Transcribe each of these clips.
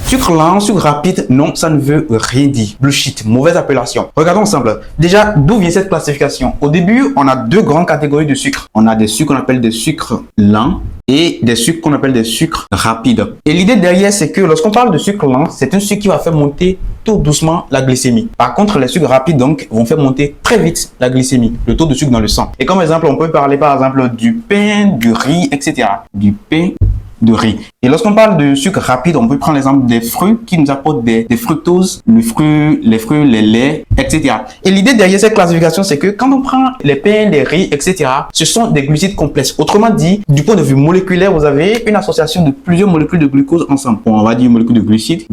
Sucre lent, sucre rapide, non, ça ne veut rien dire. Bullshit, mauvaise appellation. Regardons ensemble. Déjà, d'où vient cette classification? Au début, on a deux grandes catégories de sucre. On a des sucres qu'on appelle des sucres lents et des sucres qu'on appelle des sucres rapides. Et l'idée derrière, c'est que lorsqu'on parle de sucre lent, c'est un sucre qui va faire monter tout doucement la glycémie. Par contre, les sucres rapides, donc, vont faire monter très vite la glycémie, le taux de sucre dans le sang. Et comme exemple, on peut parler par exemple du pain, du riz, etc. Du pain, de riz. Et lorsqu'on parle de sucre rapide, on peut prendre l'exemple des fruits qui nous apportent des fructoses, les fruits, les laits, etc. Et l'idée derrière cette classification, c'est que quand on prend les pains, les riz, etc., ce sont des glucides complexes. Autrement dit, du point de vue moléculaire, vous avez une association de plusieurs molécules de glucose ensemble. Bon, on va dire molécules de glucides,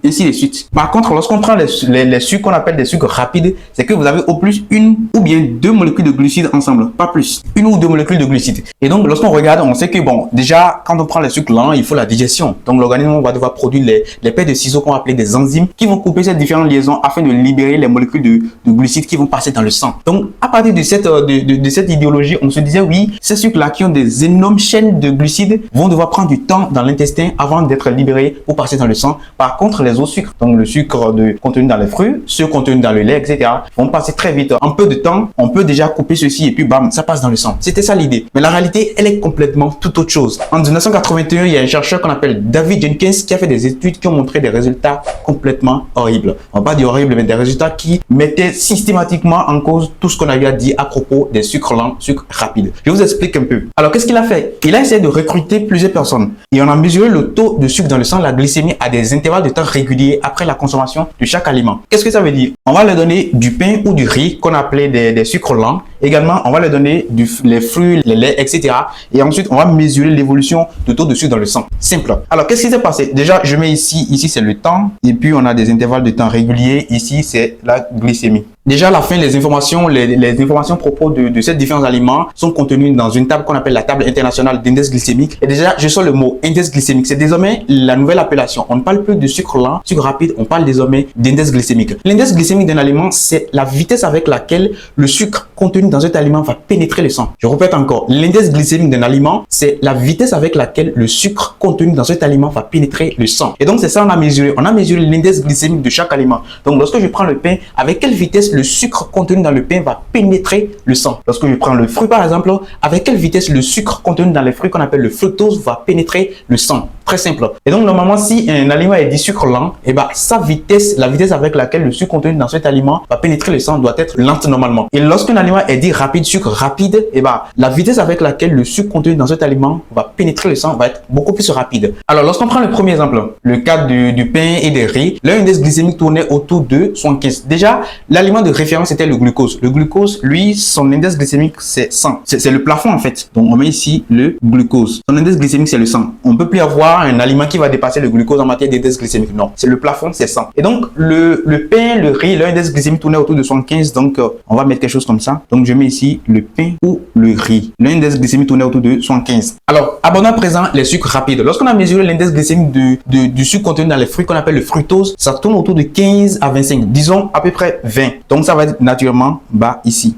ainsi de suite. Par contre, lorsqu'on prend les sucres qu'on appelle des sucres rapides, c'est que vous avez au plus une ou bien deux molécules de glucides ensemble, pas plus. Une ou deux molécules de glucides. Et donc, lorsqu'on regarde, on sait que, bon, déjà, quand on prend les sucres lents, il faut la digestion. Donc, l'organisme va devoir produire les paires de ciseaux qu'on va appeler des enzymes qui vont couper ces différentes liaisons afin de libérer les molécules de glucides qui vont passer dans le sang. Donc, à partir de cette idéologie, on se disait, oui, ces sucres-là qui ont des énormes chaînes de glucides vont devoir prendre du temps dans l'intestin avant d'être libérés pour passer dans le sang. Par contre, les autres sucres, donc le sucre contenu dans les fruits, ceux contenus dans le lait, etc., vont passer très vite. En peu de temps, on peut déjà couper ceci et puis bam, ça passe dans le sang. C'était ça l'idée. Mais la réalité, elle est complètement tout autre chose. En 1981, il y a un chercheur qu'on appelle David Jenkins qui a fait des études qui ont montré des résultats complètement horribles. On va pas dire horribles, mais des résultats qui mettaient systématiquement en cause tout ce qu'on avait dit à propos des sucres lents, sucres rapides. Je vous explique un peu. Alors, qu'est-ce qu'il a fait? Il a essayé de recruter plusieurs personnes et on a mesuré le taux de sucre dans le sang, la glycémie, à des intervalles de temps réguliers après la consommation de chaque aliment. Qu'est-ce que ça veut dire? On va leur donner du pain ou du riz qu'on appelait des sucres lents. Également, on va leur donner les fruits, les laits, etc. Et ensuite, on va mesurer l'évolution du taux de sucre dans le sang. Simple. Alors, qu'est-ce qui s'est passé? Déjà, je mets ici c'est le temps. Et puis, on a des intervalles de temps réguliers. Ici, c'est la glycémie. Déjà, à la fin, les informations à propos de ces différents aliments sont contenues dans une table qu'on appelle la table internationale d'index glycémique. Et déjà, je sors le mot index glycémique. C'est désormais la nouvelle appellation. On ne parle plus de sucre lent, sucre rapide. On parle désormais d'index glycémique. L'index glycémique d'un aliment, c'est la vitesse avec laquelle le sucre contenu dans cet aliment va pénétrer le sang. Je répète encore. L'index glycémique d'un aliment, c'est la vitesse avec laquelle le sucre contenu dans cet aliment va pénétrer le sang. Et donc, c'est ça qu'on a mesuré. On a mesuré l'index glycémique de chaque aliment. Donc, lorsque je prends le pain, avec quelle vitesse le sucre contenu dans le pain va pénétrer le sang. Lorsque je prends le fruit, par exemple, avec quelle vitesse le sucre contenu dans les fruits qu'on appelle le fructose va pénétrer le sang. Très simple. Et donc, normalement, si un aliment est dit sucre lent, et ben, la vitesse avec laquelle le sucre contenu dans cet aliment va pénétrer le sang doit être lente normalement. Et lorsqu'un aliment est dit rapide, sucre rapide, et ben, la vitesse avec laquelle le sucre contenu dans cet aliment va pénétrer le sang va être beaucoup plus rapide. Alors, lorsqu'on prend le premier exemple, le cas du pain et des riz, leur index glycémique tournait autour de 75. Déjà, l'aliment de référence était le glucose. Le glucose, lui, son index glycémique, c'est 100. C'est le plafond, en fait. Donc, on met ici le glucose. Son index glycémique, c'est le 100. On ne peut plus avoir un aliment qui va dépasser le glucose en matière d'index glycémique. Non, c'est le plafond, c'est 100. Et donc, le pain, le riz, leur index glycémique tournait autour de 75. Donc, on va mettre quelque chose comme ça. Donc, je mets ici le pain ou le riz. Leur index glycémique tournait autour de 75. Alors, abordons à présent les sucres rapides. Lorsqu'on a mesuré l'index glycémique du sucre contenu dans les fruits qu'on appelle le fructose, ça tourne autour de 15 à 25. Disons à peu près 20. Donc, ça va être naturellement bas ici.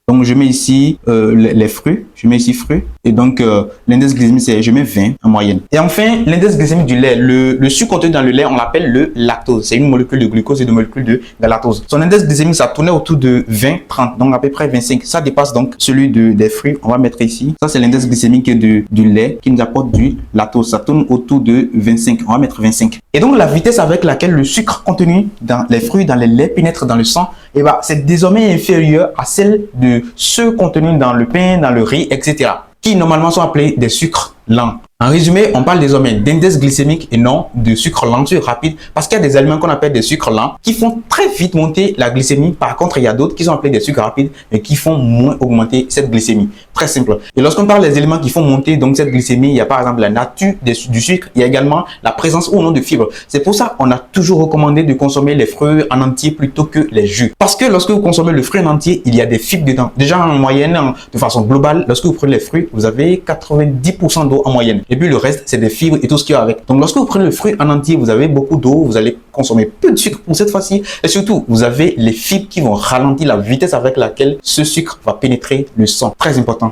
Donc, je mets ici les fruits. Je mets ici fruits. Et donc, l'index glycémique, je mets 20 en moyenne. Et enfin, l'index glycémique du lait. Le sucre contenu dans le lait, on l'appelle le lactose. C'est une molécule de glucose et une molécule de lactose. Son index glycémique, ça tournait autour de 20, 30. Donc, à peu près 25. Ça dépasse donc celui des fruits. On va mettre ici. Ça, c'est l'index glycémique du lait qui nous apporte du lactose. Ça tourne autour de 25. On va mettre 25. Et donc, la vitesse avec laquelle le sucre contenu dans les fruits, dans les laits, pénètre dans le sang, et ben, c'est désormais inférieur à celle de ceux contenus dans le pain, dans le riz, etc., qui normalement sont appelés des sucres lents. En résumé, on parle désormais d'index glycémique et non de sucre lent, sucre rapide, parce qu'il y a des aliments qu'on appelle des sucres lents qui font très vite monter la glycémie. Par contre, il y a d'autres qui sont appelés des sucres rapides mais qui font moins augmenter cette glycémie. Très simple. Et lorsqu'on parle des éléments qui font monter donc cette glycémie, il y a par exemple la nature du sucre, il y a également la présence ou non de fibres. C'est pour ça qu'on a toujours recommandé de consommer les fruits en entier plutôt que les jus. Parce que lorsque vous consommez le fruit en entier, il y a des fibres dedans. Déjà en moyenne, de façon globale, lorsque vous prenez les fruits, vous avez 90% d'eau en moyenne. Et puis le reste, c'est des fibres et tout ce qui va avec. Donc lorsque vous prenez le fruit en entier, vous avez beaucoup d'eau, vous allez consommer peu de sucre pour cette fois-ci. Et surtout, vous avez les fibres qui vont ralentir la vitesse avec laquelle ce sucre va pénétrer le sang. Très important.